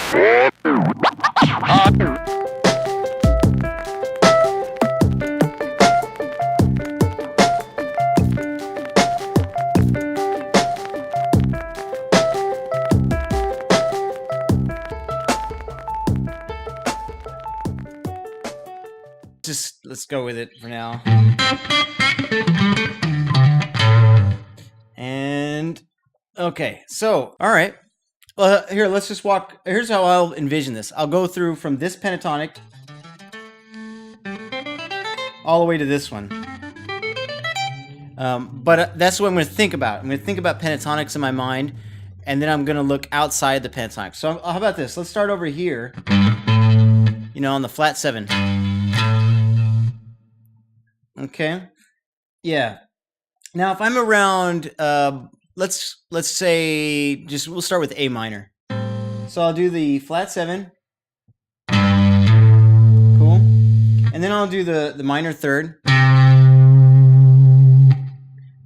Just let's go with it for now. And okay, so all right. Well, here, let's just walk. Here's how I'll envision this. I'll go through from this pentatonic all the way to this one. But that's what I'm going to think about. I'm going to think about pentatonics in my mind, and then I'm going to look outside the pentatonic. So how about this? Let's start over here, you know, on the flat 7. Okay. Yeah. Now, if I'm around, let's say, we'll start with A minor. So I'll do the flat 7. Cool. And then I'll do the minor 3rd.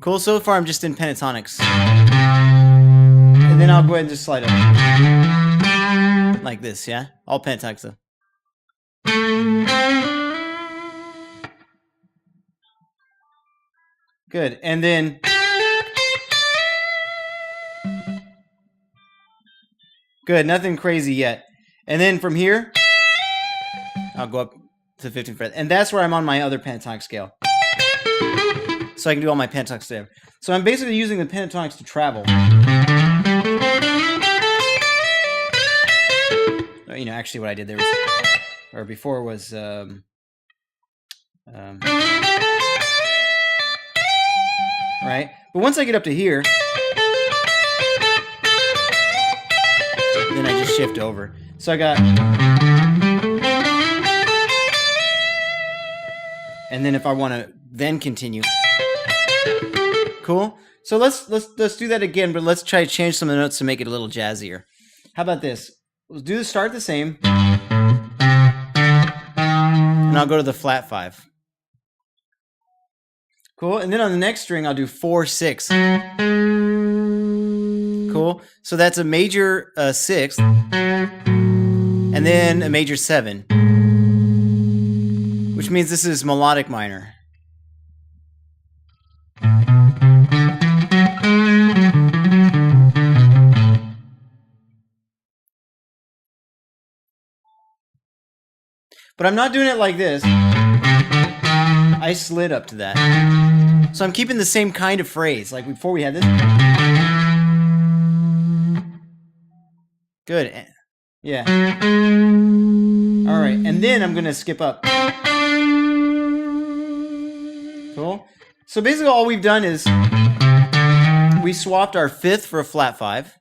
Cool. So far, I'm just in pentatonics. And then I'll go ahead and just slide up. Like this, yeah? All pentatonics, though. Good. And then good. Nothing crazy yet. And then from here, I'll go up to the 15th fret. And that's where I'm on my other pentatonic scale. So I can do all my pentatonics there. So I'm basically using the pentatonics to travel. You know, actually what I did there was, or before was, right? But once I get up to here, then I just shift over. So I got, and then if I want to then continue, cool. So let's do that again, but let's try to change some of the notes to make it a little jazzier. How about this? Let's do the start the same, and I'll go to the flat 5. Cool. And then on the next string, I'll do 4, 6. Cool. So that's a major 6, and then a major 7, which means this is melodic minor. But I'm not doing it like this. I slid up to that. So I'm keeping the same kind of phrase, like before we had this. Good. Yeah. All right. And then I'm going to skip up. Cool. So basically all we've done is we swapped our 5th for a flat 5,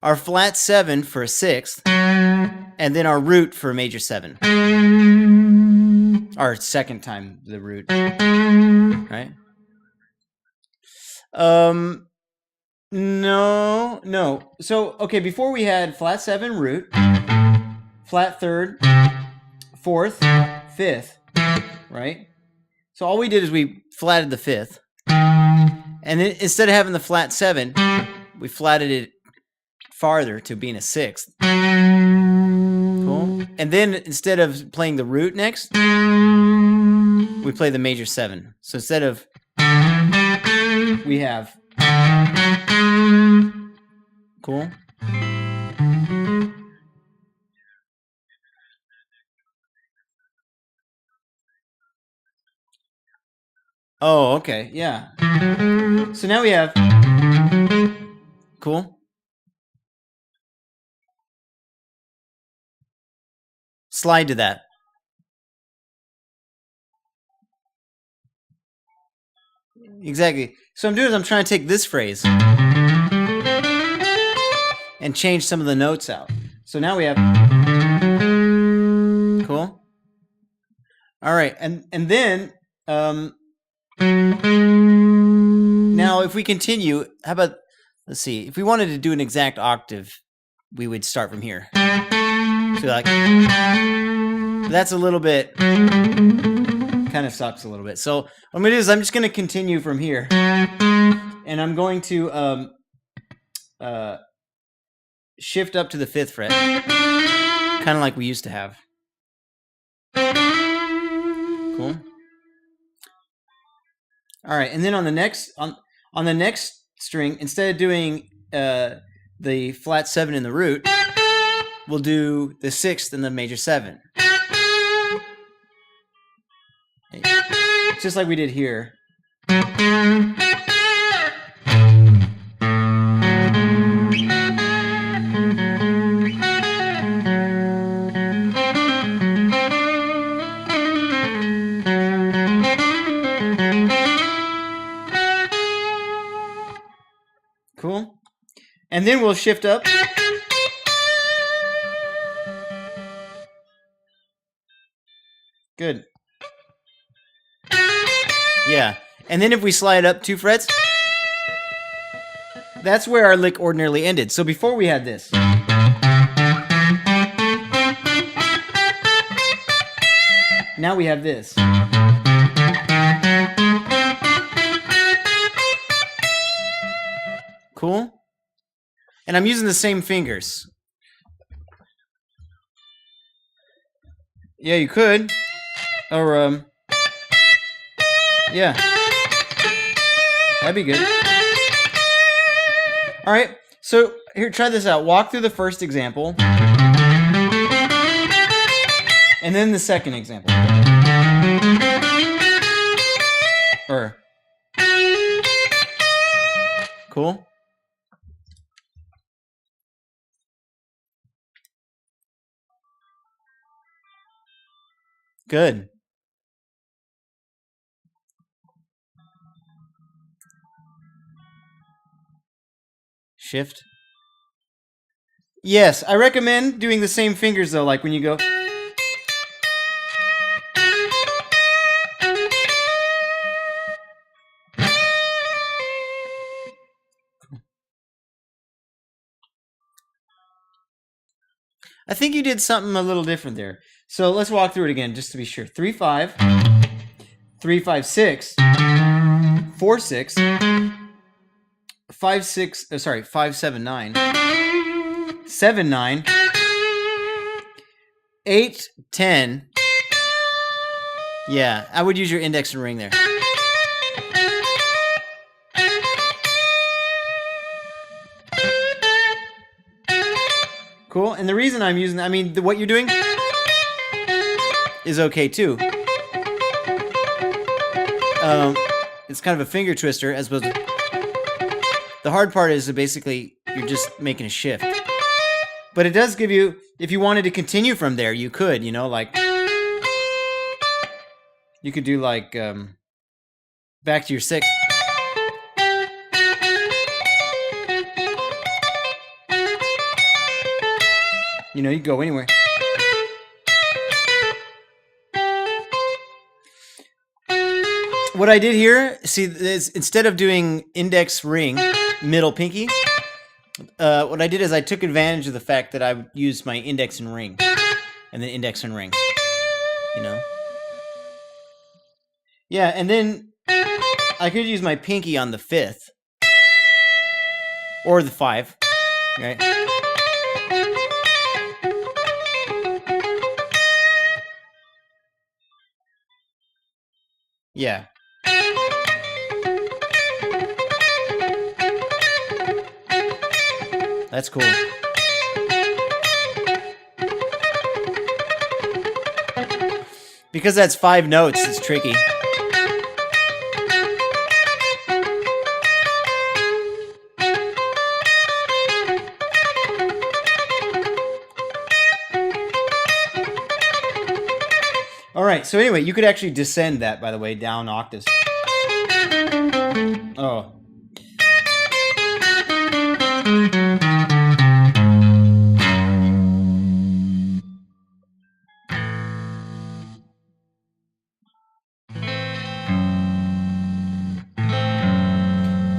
our flat 7 for a 6th, and then our root for a major 7. Our second time the root, right? No. So, okay, before we had flat 7 root, flat 3rd, 4th, 5th, right? So all we did is we flatted the 5th. And then instead of having the flat 7, we flatted it farther to being a 6th. Cool. And then instead of playing the root next, we play the major 7. So instead of, we have, cool. Oh, okay, yeah. So now we have, cool. Slide to that. Exactly. So I'm doing is I'm trying to take this phrase and change some of the notes out. So now we have, cool. All right, and then now if we continue, how about, let's see, if we wanted to do an exact octave, we would start from here. So like, that's a little bit, kind of sucks a little bit. So what I'm going to do is I'm just going to continue from here. And I'm going to shift up to the 5th fret. kind of like we used to have. Cool. All right, and then on the next string, instead of doing the flat 7 in the root, we'll do the 6th in the major 7. Just like we did here. Cool. And then we'll shift up. Good. Yeah. And then if we slide up 2 frets, that's where our lick ordinarily ended. So before we had this. Now we have this. Cool. And I'm using the same fingers. Yeah, you could. Or, yeah. That'd be good. All right. So, here, try this out. Walk through the first example. And then the second example. Or. Cool. Good. Shift. Yes, I recommend doing the same fingers though, like when you go. I think you did something a little different there. So let's walk through it again just to be sure. 3-5, 3-5-6, 4-6, 5-6. Sorry, 5-7-9, 7-9, 8-10. Yeah, I would use your index and ring there. Cool. And the reason I'm using, what you're doing is okay too. It's kind of a finger twister as opposed to. The hard part is that basically you're just making a shift. But it does give you, if you wanted to continue from there, you could, like. You could do like back to your 6th. You could go anywhere. What I did here, see, is instead of doing index ring, middle pinky, what I did is I took advantage of the fact that I would use my index and ring, and then index and ring, Yeah, and then I could use my pinky on the 5th, or the 5, right? Yeah. That's cool. Because that's 5 notes, it's tricky. All right, so anyway, you could actually descend that, by the way, down octaves. Oh.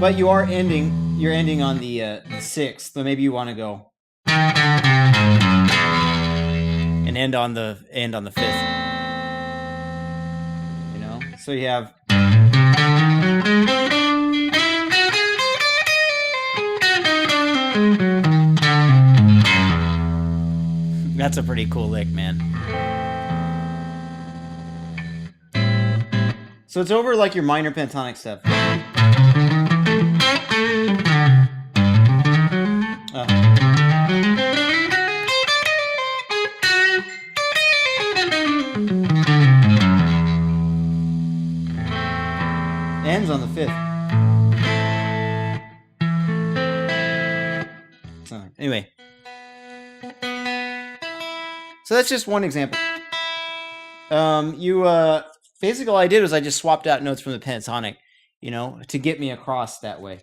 But you're ending on the 6th, so maybe you want to go and end on the 5th. So you have That's a pretty cool lick, man. So it's over like your minor pentatonic stuff. Ends on the 5th. So, anyway. So that's just one example. Basically all I did was I just swapped out notes from the pentatonic, you know, to get me across that way.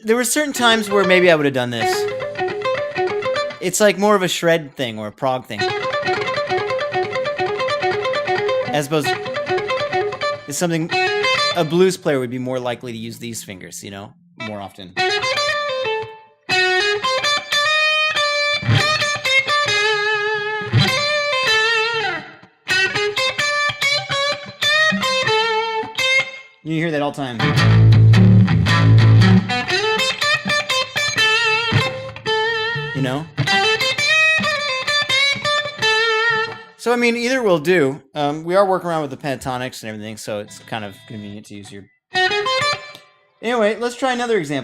There were certain times where maybe I would have done this. It's like more of a shred thing or a prog thing. As opposed, it's something a blues player would be more likely to use these fingers, you know, more often. You hear that all the time. You know? So, I mean, either will do. We are working around with the pentatonics and everything, so it's kind of convenient to use your... Anyway, let's try another example.